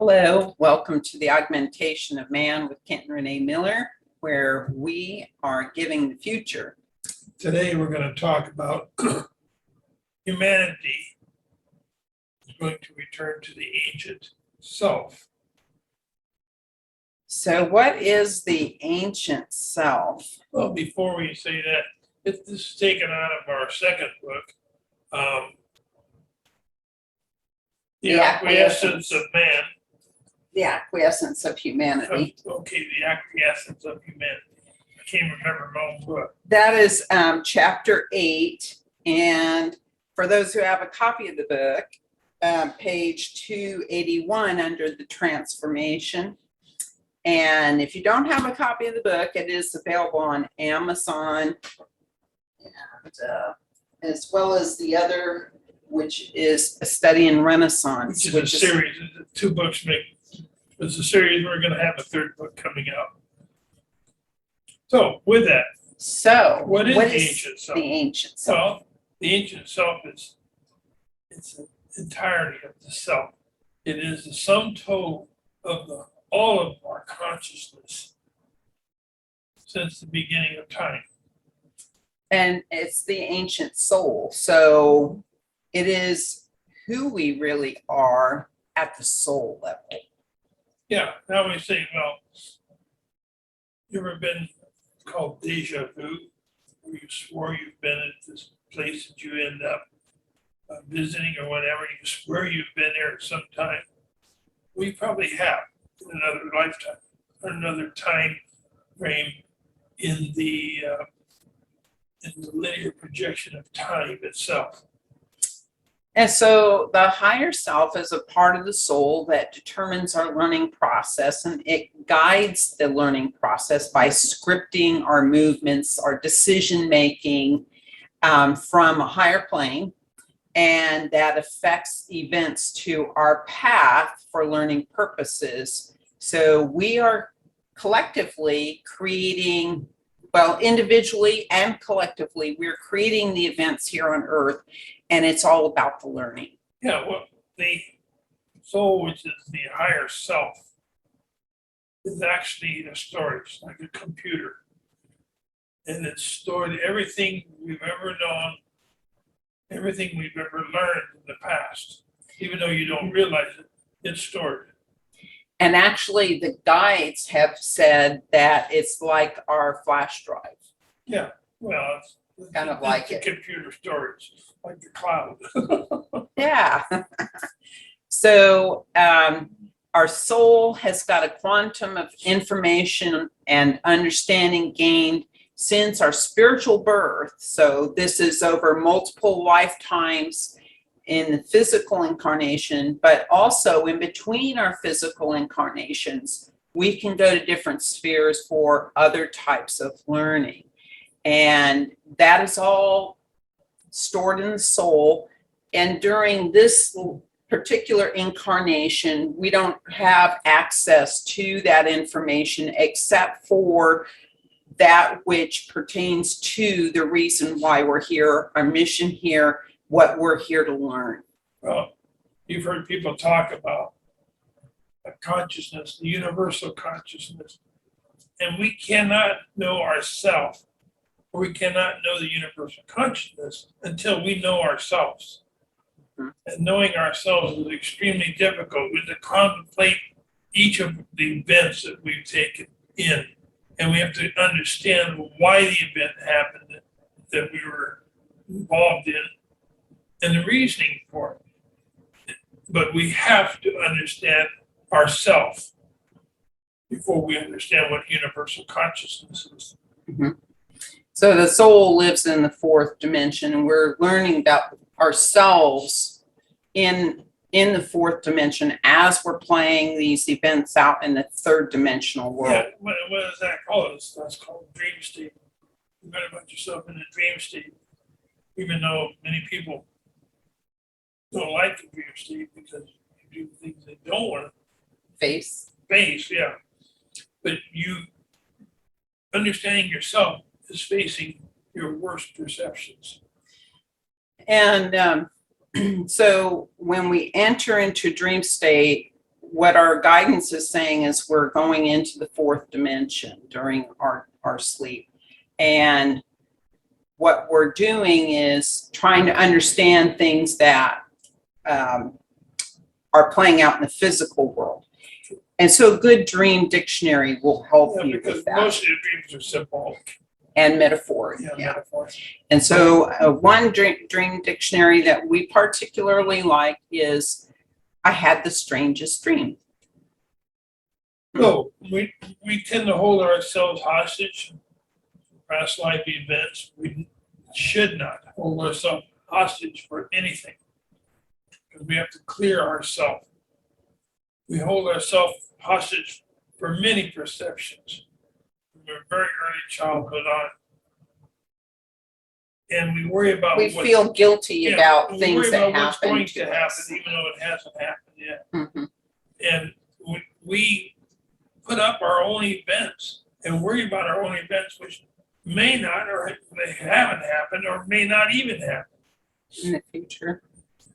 Hello, welcome to the Augmentation of Man with Kent and Renee Miller, where we are giving the future. Today we're going to talk about humanity is going to return to the ancient self. So what is the ancient self? Well, before we say that, this is taken out of our second book, The Acquiescence of Man. The Acquiescence of Humanity. The Acquiescence of Humanity. I can't remember my own book. That is chapter 8. And for those who have a copy of the book, page 281 under the transformation. And if you don't have a copy of the book, it is available on Amazon, and as well as the other, which is A Study in Renaissance. Which is a series. Two books make. It's a series. We're going to have a third book coming out. So with that, what is the ancient self? The ancient self. Well, the ancient self it's the entirety of the self. It is the sum total of all of our consciousness since the beginning of time. And it's the ancient soul. So it is who we really are at the soul level. Yeah, now we say, well, you ever been called deja vu, where you swore you've been at this place that you end up visiting or whatever, you swear you've been there at some time? We probably have in another lifetime, or another time frame in the linear projection of time itself. And so the higher self is a part of the soul that determines our learning process, and it guides the learning process by scripting our movements, our decision making from a higher plane, and that affects events to our path for learning purposes. So we are collectively creating, well, individually and collectively, we're creating the events here on Earth. And it's all about the learning. Yeah, well, the soul, which is the higher self, is actually a storage, like a computer. And it's stored everything we've ever known, everything we've ever learned in the past. Even though you don't realize it, it's stored. And actually, the guides have said that it's like our flash drive. Yeah, well, it's kind of like it. Computer storage, like the cloud. Yeah. So our soul has got a quantum of information and understanding gained since our spiritual birth. So this is over multiple lifetimes in the physical incarnation, but also in between our physical incarnations, we can go to different spheres for other types of learning. And that is all stored in the soul. And during this particular incarnation, we don't have access to that information except for that which pertains to the reason why we're here, our mission here, what we're here to learn. Well, you've heard people talk about a consciousness, the universal consciousness, and we cannot know ourselves, or we cannot know the universal consciousness until we know ourselves. Mm-hmm. And knowing ourselves is extremely difficult. We have to contemplate each of the events that we've taken in, and we have to understand why the event happened that we were involved in, and the reasoning for it. But we have to understand ourselves before we understand what universal consciousness is. Mm-hmm. So the soul lives in the fourth dimension, and we're learning about ourselves in the fourth dimension as we're playing these events out in the third dimensional world. Yeah, what is that called? That's called dream state. You learn about yourself in a dream state, even though many people don't like the dream state because you do things they don't want to face, yeah. But you understanding yourself is facing your worst perceptions. And so when we enter into dream state, what our guidance is saying is we're going into the fourth dimension during our sleep. And what we're doing is trying to understand things that are playing out in the physical world. And so a good dream dictionary will help you because with that. most of your dreams are symbolic. And metaphor. Metaphor. And so one dream dictionary that we particularly like is, I had the strangest dream. So we tend to hold ourselves hostage for past life events. We should not hold ourselves hostage for anything, because we have to clear ourselves. We hold ourselves hostage for many perceptions from a very early childhood on. And we worry about We feel guilty about things that what's happen going to to happen, us. even though it hasn't happened yet. Mhm. And we put up our own events and worry about our own events, which may not, or they haven't happened, or may not even happen. In the future.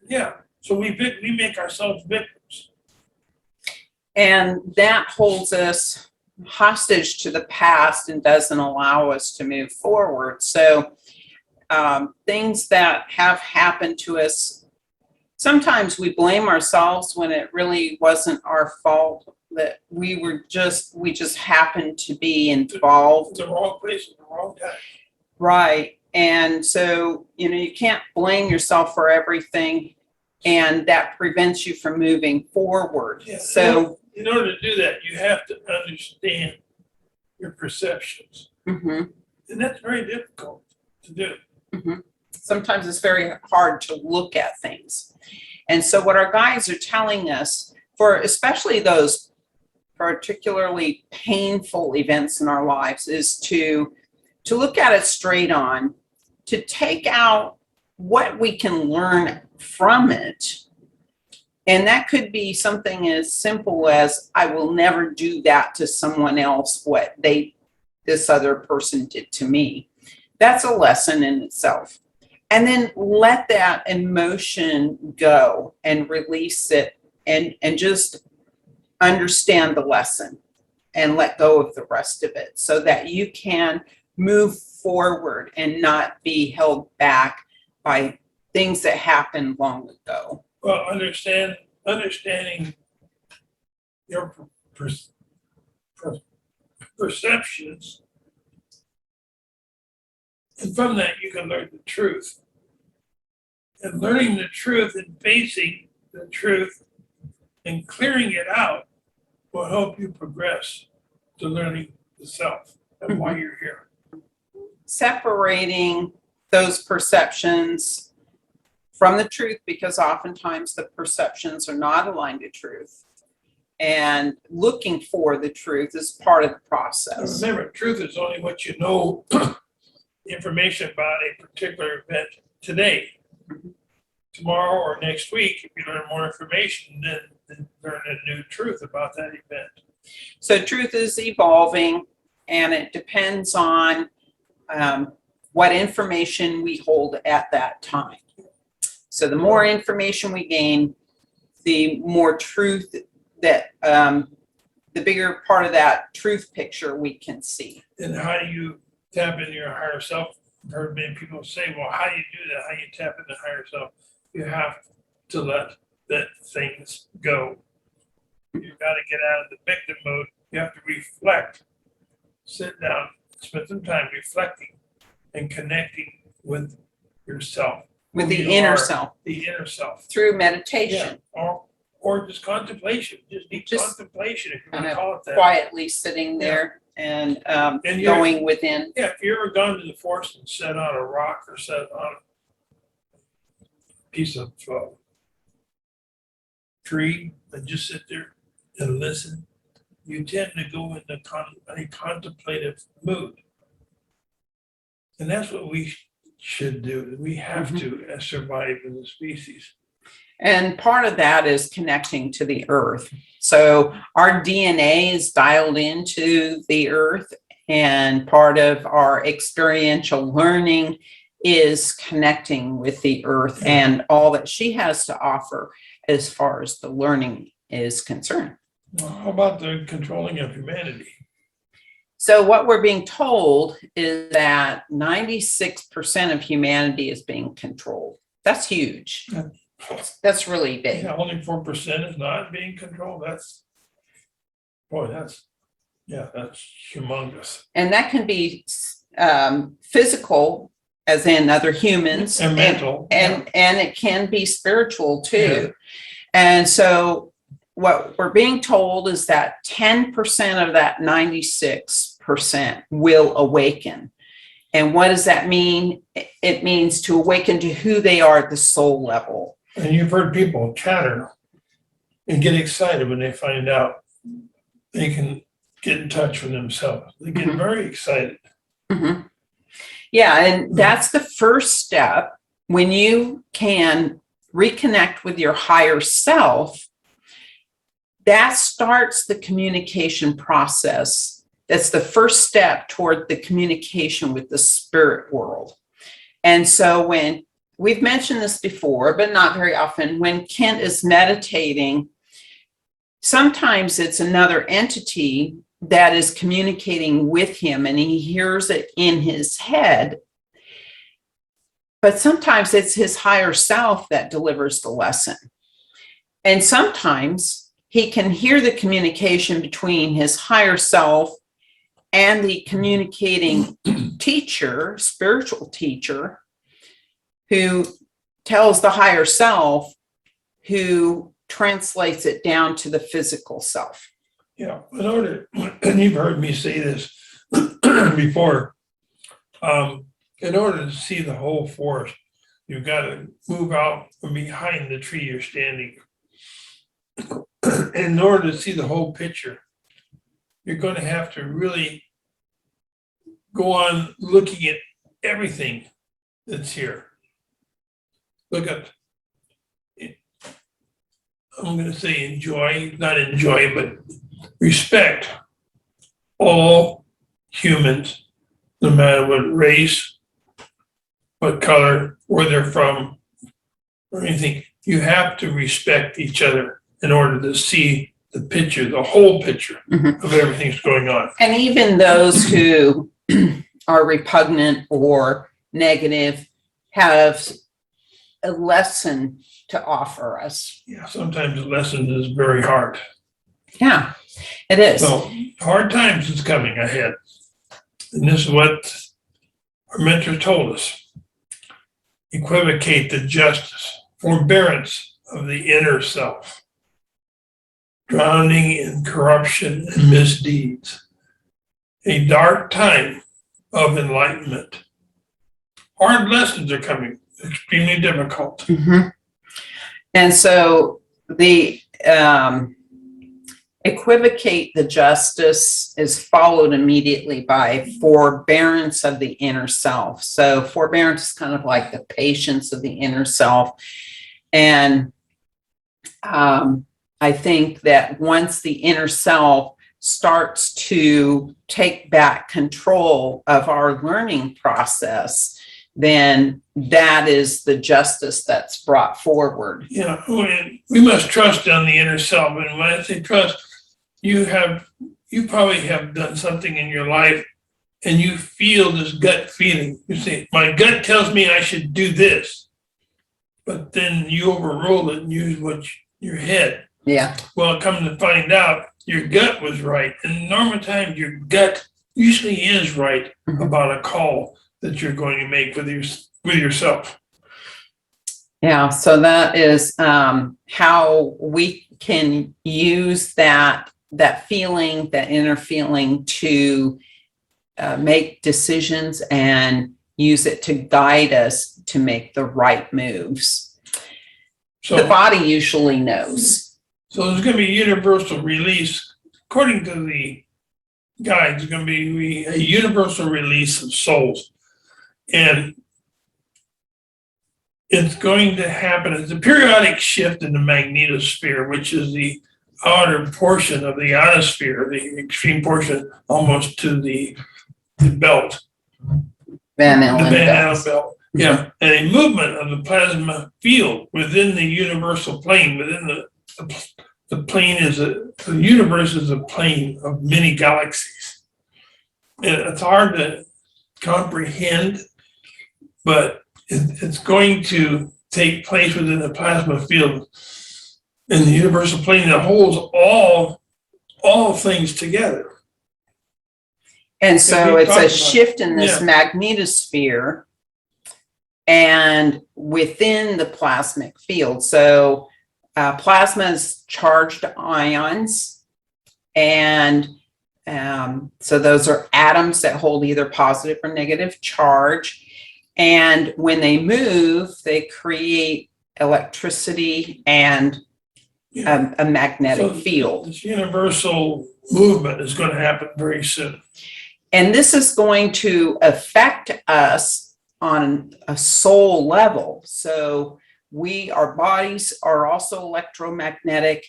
Yeah, so we make ourselves victims. And that holds us hostage to the past and doesn't allow us to move forward. So things that have happened to us, sometimes we blame ourselves when it really wasn't our fault, that we just happened to be involved. The wrong place at the wrong time. Right. And so, you can't blame yourself for everything, and that prevents you from moving forward. Yeah. So in order to do that, you have to understand your perceptions. mhm, And that's very difficult to do. mhm. Sometimes it's very hard to look at things. And so what our guides are telling us, for especially those particularly painful events in our lives, is to look at it straight on, to take out what we can learn from it. And that could be something as simple as, I will never do that to someone else, what this other person did to me. That's a lesson in itself. And then let that emotion go and release it, and just understand the lesson and let go of the rest of it, so that you can move forward and not be held back by things that happened long ago. Well, understanding your perceptions, and from that you can learn the truth. And learning the truth and facing the truth and clearing it out will help you progress to learning the self and why you're here. Separating those perceptions from the truth, because oftentimes the perceptions are not aligned to truth, and looking for the truth is part of the process. Remember, truth is only what you know information about a particular event today. Tomorrow or next week, if you learn more information, then learn a new truth about that event. So truth is evolving, and it depends on what information we hold at that time. So the more information we gain, the more truth that, the bigger part of that truth picture we can see. And how do you tap into your higher self? I've heard many people say, well, how do you do that? How do you tap into higher self? You have to let things go. You've got to get out of the victim mode. You have to reflect, sit down, spend some time reflecting and connecting with yourself. With the inner self. The inner self. Through meditation. Yeah. Or just contemplation. Just contemplation, if you want to call it that. Quietly sitting there and going within. Yeah, if you ever gone to the forest and sat on a rock or sat on a piece of tree and just sit there and listen, you tend to go into a contemplative mood. And that's what we should do. We have to survive as a species. And part of that is connecting to the earth. So our DNA is dialed into the earth, and part of our experiential learning is connecting with the earth and all that she has to offer as far as the learning is concerned. Well, how about the controlling of humanity? So what we're being told is that 96% of humanity is being controlled. That's huge. That's really big. Yeah, only 4% is not being controlled. That's humongous. And that can be physical, as in other humans, And mental. and it can be spiritual too. Yeah. And so what we're being told is that 10% of that 96% will awaken. And what does that mean? It means to awaken to who they are at the soul level. And you've heard people chatter and get excited when they find out they can get in touch with themselves. They get very excited. Mm-hmm. Yeah, and that's the first step. When you can reconnect with your higher self, that starts the communication process. That's the first step toward the communication with the spirit world. And so when we've mentioned this before, but not very often, when Kent is meditating, sometimes it's another entity that is communicating with him and he hears it in his head. But sometimes it's his higher self that delivers the lesson. And sometimes he can hear the communication between his higher self and the communicating teacher, spiritual teacher, who tells the higher self, who translates it down to the physical self. Yeah, and you've heard me say this before, in order to see the whole forest, you've got to move out from behind the tree you're standing. In order to see the whole picture, you're going to have to really go on looking at everything that's here. Look at it. I'm going to say enjoy, not enjoy, but respect all humans, no matter what race, what color, where they're from, or anything. You have to respect each other in order to see the picture, the whole picture of everything that's going on. And even those who are repugnant or negative have a lesson to offer us. Yeah, sometimes the lesson is very hard. Yeah, it is. So hard times is coming ahead. And this is what our mentor told us. Equivocate the justice, forbearance of the inner self, drowning in corruption and misdeeds, a dark time of enlightenment. Hard lessons are coming, extremely difficult. Mm-hmm. And so the equivocate the justice is followed immediately by forbearance of the inner self. So forbearance is kind of like the patience of the inner self. And I think that once the inner self starts to take back control of our learning process, then that is the justice that's brought forward. Yeah, we must trust on the inner self. And when I say trust, you probably have done something in your life and you feel this gut feeling. You say, my gut tells me I should do this. But then you overrule it and use your head. Yeah. Well, come to find out, your gut was right. And normal times, your gut usually is right about a call that you're going to make with yourself. Yeah. So that is how we can use that feeling, that inner feeling, to make decisions and use it to guide us to make the right moves. So the body usually knows. So there's going to be a universal release. According to the guides, there's going to be a universal release of souls. And it's going to happen as a periodic shift in the magnetosphere, which is the outer portion of the ionosphere, the extreme portion almost to the belt. Van Allen belt. Yeah. And a movement of the plasma field within the universal plane, within the universe is a plane of many galaxies. And it's hard to comprehend, but it's going to take place within the plasma field in the universal plane that holds all things together. And so it's a shift in this Yeah. magnetosphere and within the plasmic field. So plasma is charged ions, and so those are atoms that hold either positive or negative charge. And when they move, they create electricity and a magnetic field. This universal movement is going to happen very soon. And this is going to affect us on a soul level. So our bodies are also electromagnetic.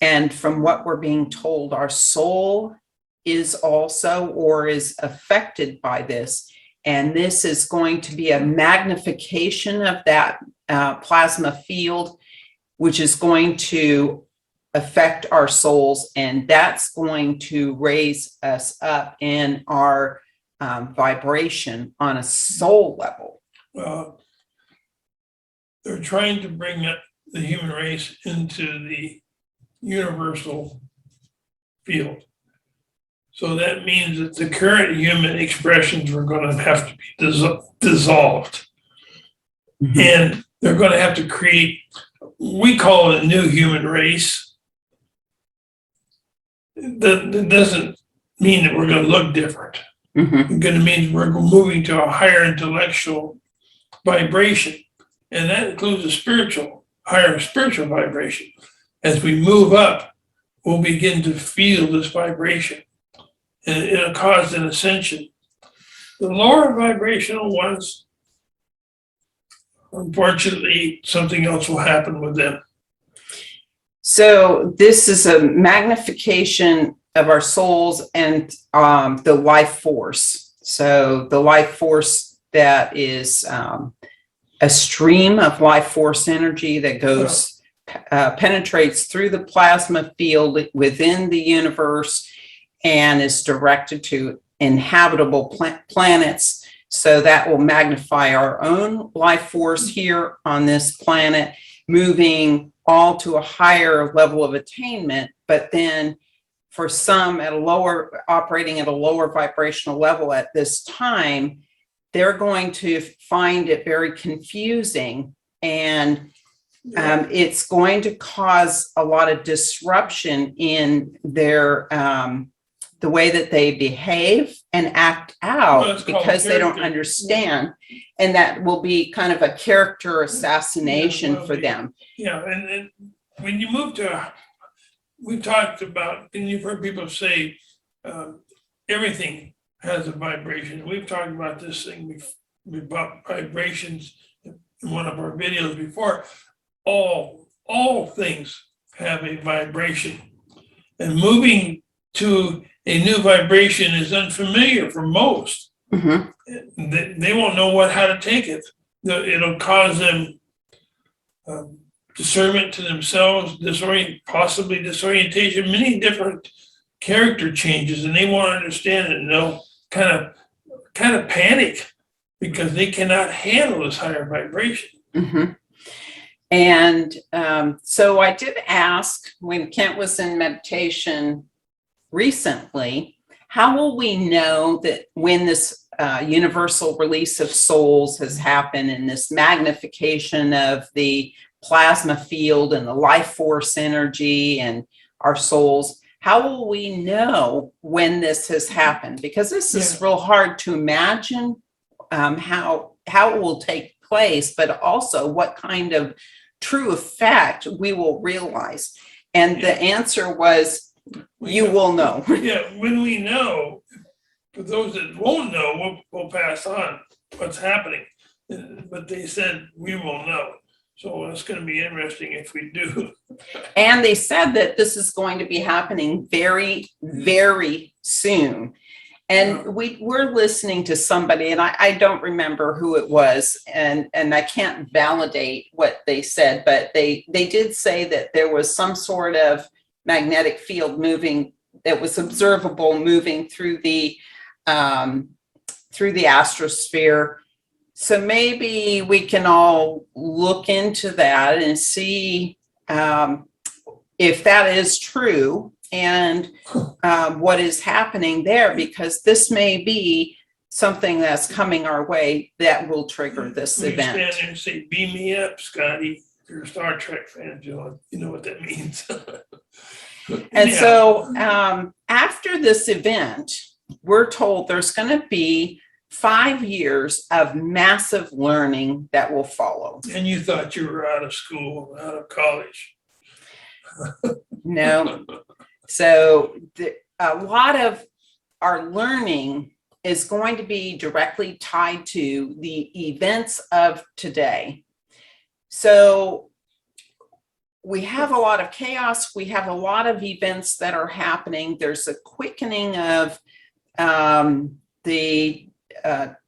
And from what we're being told, our soul is also or is affected by this. And this is going to be a magnification of that plasma field, which is going to affect our souls, and that's going to raise us up in our vibration on a soul level. Well, they're trying to bring the human race into the universal field. So that means that the current human expressions are going to have to be dissolved. Mm-hmm. And they're going to have to create, we call it a new human race. That doesn't mean that we're going to look different. Mm-hmm. It's going to mean we're moving to a higher intellectual vibration. And that includes a higher spiritual vibration. As we move up, we'll begin to feel this vibration. And it'll cause an ascension. The lower vibrational ones, unfortunately, something else will happen with them. So this is a magnification of our souls and the life force. So the life force that is a stream of life force energy that goes, penetrates through the plasma field within the universe and is directed to inhabitable planets. So that will magnify our own life force here on this planet, moving all to a higher level of attainment, but then for some operating at a lower vibrational level at this time, they're going to find it very confusing, and it's going to cause a lot of disruption in their the way that they behave and act out because they don't understand. And that will be kind of a character assassination for them. Yeah, and when you move to, we talked about, and you've heard people say everything has a vibration. We've talked about this thing, we've about vibrations in one of our videos before. All things have a vibration. And moving to a new vibration is unfamiliar for most. Mm-hmm. They won't know how to take it. It'll cause them discernment to themselves, possibly disorientation, many different character changes, and they won't understand it, and they'll kind of panic because they cannot handle this higher vibration. Mm-hmm. And so I did ask when Kent was in meditation recently, how will we know that when this universal release of souls has happened and this magnification of the plasma field and the life force energy and our souls, how will we know when this has happened? Because this is real hard to imagine how it will take place, but also what kind of true effect we will realize. And the answer was, you will know. Yeah, when we know, for those that won't know, we'll pass on what's happening. But they said we will know. So it's going to be interesting if we do. And they said that this is going to be happening very, very soon. And we're listening to somebody, and I don't remember who it was, and I can't validate what they said, but they did say that there was some sort of magnetic field moving that was observable moving through the astrosphere. So maybe we can all look into that and see if that is true and what is happening there, because this may be something that's coming our way that will trigger this event. Stand there and say, "Beam me up, Scotty." You're a Star Trek fan, John. You know what that means. And so after this event, we're told there's going to be 5 years of massive learning that will follow. And you thought you were out of school, out of college. No. So a lot of our learning is going to be directly tied to the events of today. So we have a lot of chaos. We have a lot of events that are happening. There's a quickening of the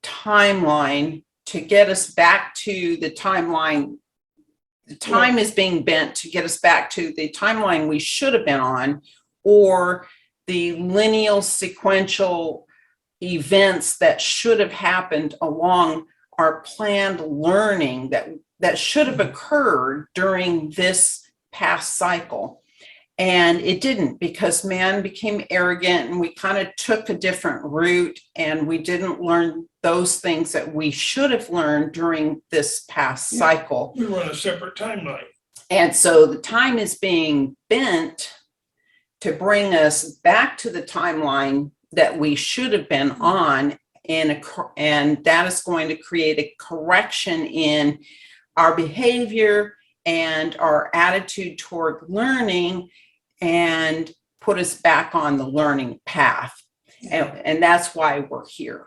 timeline to get us back to the timeline. The time is being bent to get us back to the timeline we should have been on, or the lineal sequential events that should have happened along our planned learning that should have occurred during this past cycle. And it didn't, because man became arrogant and we kind of took a different route, and we didn't learn those things that we should have learned during this past cycle. We were on a separate timeline. And so the time is being bent to bring us back to the timeline that we should have been on, and that is going to create a correction in our behavior and our attitude toward learning, and put us back on the learning path. And that's why we're here.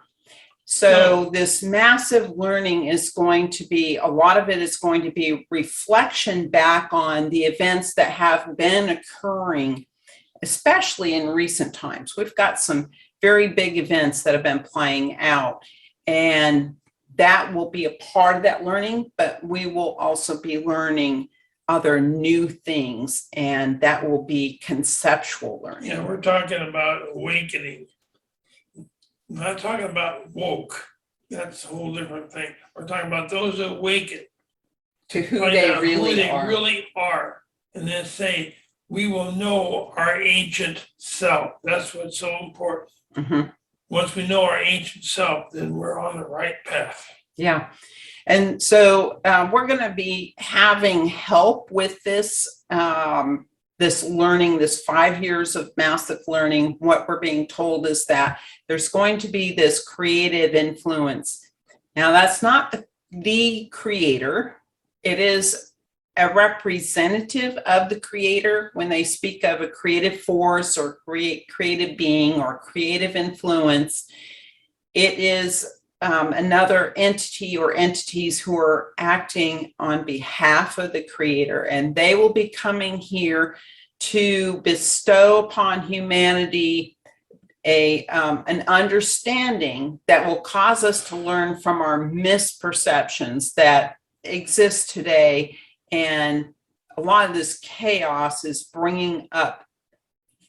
So this massive learning is going to be, a lot of it is going to be reflection back on the events that have been occurring, especially in recent times. We've got some very big events that have been playing out, and that will be a part of that learning, but we will also be learning other new things, and that will be conceptual learning. Yeah, we're talking about awakening. I'm not talking about woke. That's a whole different thing. We're talking about those that awaken to who they really are. And then say, we will know our ancient self. That's what's so important. Mm-hmm. Once we know our ancient self, then we're on the right path. Yeah. And so we're going to be having help with this, this learning, this 5 years of massive learning. What we're being told is that there's going to be this creative influence. Now, that's not the creator. It is a representative of the creator when they speak of a creative force or creative being or creative influence. It is another entity or entities who are acting on behalf of the creator, and they will be coming here to bestow upon humanity an understanding that will cause us to learn from our misperceptions that exist today. And a lot of this chaos is bringing up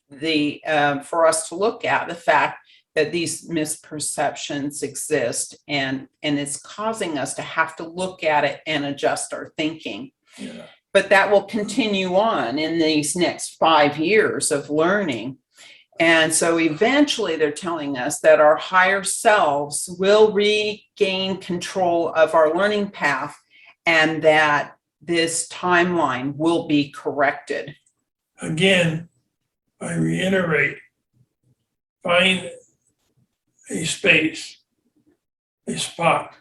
for us to look at the fact that these misperceptions exist, and it's causing us to have to look at it and adjust our thinking. Yeah. But that will continue on in these next 5 years of learning. And so eventually they're telling us that our higher selves will regain control of our learning path, and that this timeline will be corrected. Again, I reiterate, find a space, a spot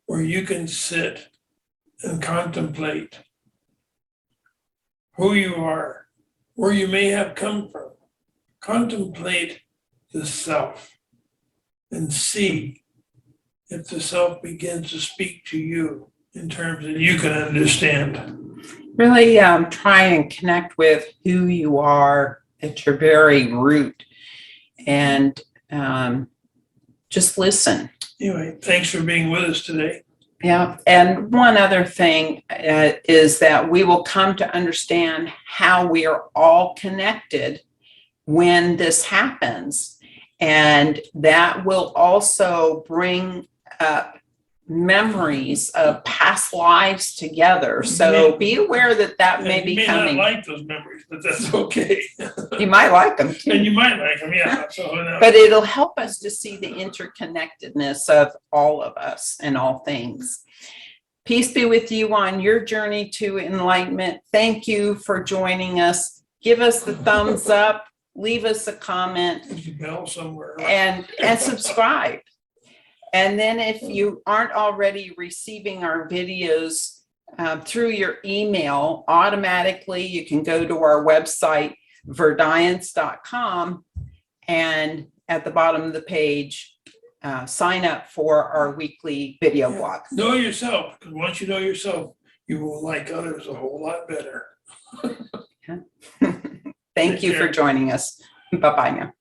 where you can sit and contemplate who you are, where you may have come from. Contemplate the self and see if the self begins to speak to you in terms that you can understand. Really try and connect with who you are at your very root, and just listen. Anyway, thanks for being with us today. Yeah, and one other thing is that we will come to understand how we are all connected when this happens. And that will also bring up memories of past lives together. So be aware that that may be you may coming. not like those memories, but that's okay. You might like them too. And you might like them, yeah. So who knows? But it'll help us to see the interconnectedness of all of us and all things. Peace be with you on your journey to enlightenment. Thank you for joining us. Give us the thumbs up, leave us a comment, There's a bell somewhere. and subscribe. And then if you aren't already receiving our videos through your email, automatically you can go to our website, verdience.com, and at the bottom of the page, sign up for our weekly video blog. Know yourself, because once you know yourself, you will like others a whole lot better. Thank you for joining us. Bye-bye now.